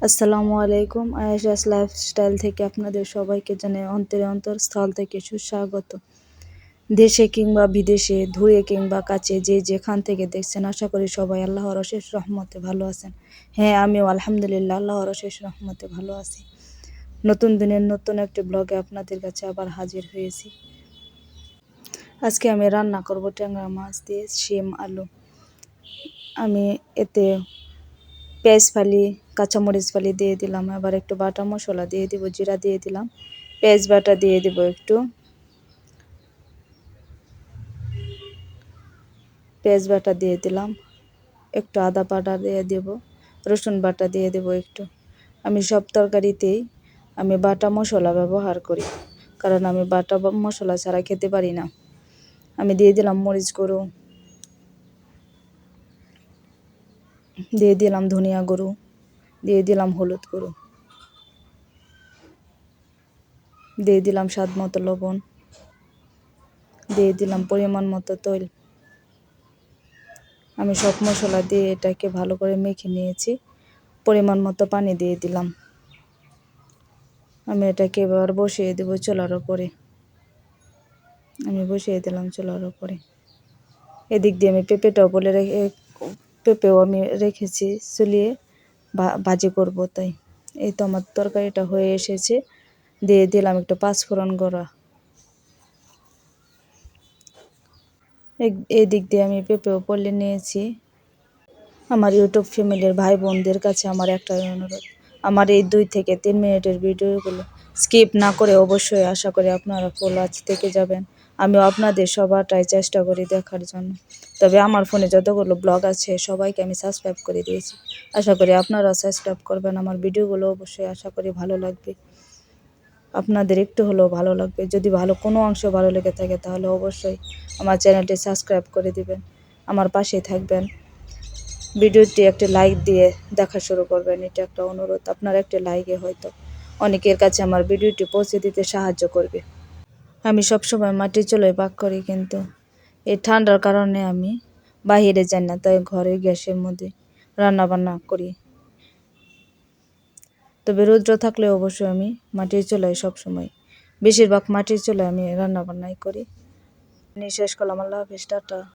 আসসালামু আলাইকুম। আয়েশাস লাইফস্টাইল থেকে আপনাদের সবাইকে জানাই অন্তরস্থল থেকে সুস্বাগত। দেশে কিংবা বিদেশে, দূরে কিংবা কাছে, যে যেখান থেকে দেখছেন, আশা করি সবাই আল্লাহর অশেষ রহমতে ভালো আছেন। হ্যাঁ, আমিও আলহামদুলিল্লাহ আল্লাহর অশেষ রহমতে ভালো আছি। নতুন দিনের নতুন একটি ব্লগে আপনাদের কাছে আবার হাজির হয়েছি। আজকে আমি রান্না করব ট্যাংরা মাছ দিয়ে শিম আলু। আমি এতে পেঁয়াজ ফালি, কাঁচামরিচ ফালি দিয়ে দিলাম, আবার একটু বাটা মশলা দিয়ে দিব, জিরা দিয়ে দিলাম, পেঁয়াজ বাটা দিয়ে দিব, একটু পেঁয়াজ বাটা দিয়ে দিলাম, একটু আদা বাটা দিয়ে দেব, রসুন বাটা দিয়ে দেব একটু। আমি সব তরকারিতেই আমি বাটা মশলা ব্যবহার করি, কারণ আমি বাটা মশলা ছাড়া খেতে পারি না। আমি দিয়ে দিলাম মরিচ গুঁড়ো, দিয়ে দিলাম ধনিয়া গুঁড়ো, দিয়ে দিলাম হলুদ গুঁড়ো, দিয়ে দিলাম স্বাদ মতো লবণ, দিয়ে দিলাম পরিমাণ মতো তেল। আমি সব মশলা দিয়ে এটাকে ভালো করে মেখে নিয়েছি। পরিমাণ মতো পানি দিয়ে দিলাম। আমি এটাকে এবার বসিয়ে দেব চুলার উপরে। আমি বসিয়ে দিলাম চুলার উপরে। এদিক দিয়ে আমি পেঁপেও আমি রেখেছি চুলিয়ে, ভাজি করব। তাই এই তো আমার তরকারিটা হয়ে এসেছে। দিয়ে দিলাম একটু পাঁচফোড়ন গুঁড়া। এই দিক দিয়ে আমি পেঁপেও পলে নিয়েছি। আমার ইউটিউব ফ্যামিলির ভাই বোনদের কাছে আমার একটাই অনুরোধ, আমার এই 2 থেকে 3 মিনিটের ভিডিওগুলো স্কিপ না করে অবশ্যই আশা করি আপনারা ফুল ওয়াচ থেকে যাবেন। আমিও আপনাদের সবারটাই চেষ্টা করি দেখার জন্য। তবে আমার ফোনে যতগুলো ব্লগ আছে সবাইকে আমি সাবস্ক্রাইব করে দিয়েছি। আশা করি আপনারাও সাবস্ক্রাইব করবেন। আমার ভিডিওগুলো অবশ্যই আশা করি ভালো লাগবে, আপনাদের একটু হলেও ভালো লাগবে। যদি কোনো অংশ ভালো লেগে থাকে তাহলে অবশ্যই আমার চ্যানেলটি সাবস্ক্রাইব করে দিবেন, আমার পাশেই থাকবেন। ভিডিওটি একটি লাইক দিয়ে দেখা শুরু করবেন, এটা একটা অনুরোধ। আপনার একটি লাইকে হয়তো অনেকের কাছে আমার ভিডিওটি পৌঁছে দিতে সাহায্য করবে। আমি সবসময় মাটির চুলায় পাক করি, কিন্তু এই ঠান্ডার কারণে আমি বাইরে যাই না, তাই ঘরে গ্যাসের মধ্যে রান্না বান্না করি। তবে রৌদ্র থাকলে অবশ্যই আমি মাটির চুলায় সবসময়, বেশিরভাগ মাটির চুলায় আমি রান্না বান্নাই করি। শেষ করলাম। আল্লাহ হাফেজ, টাটা।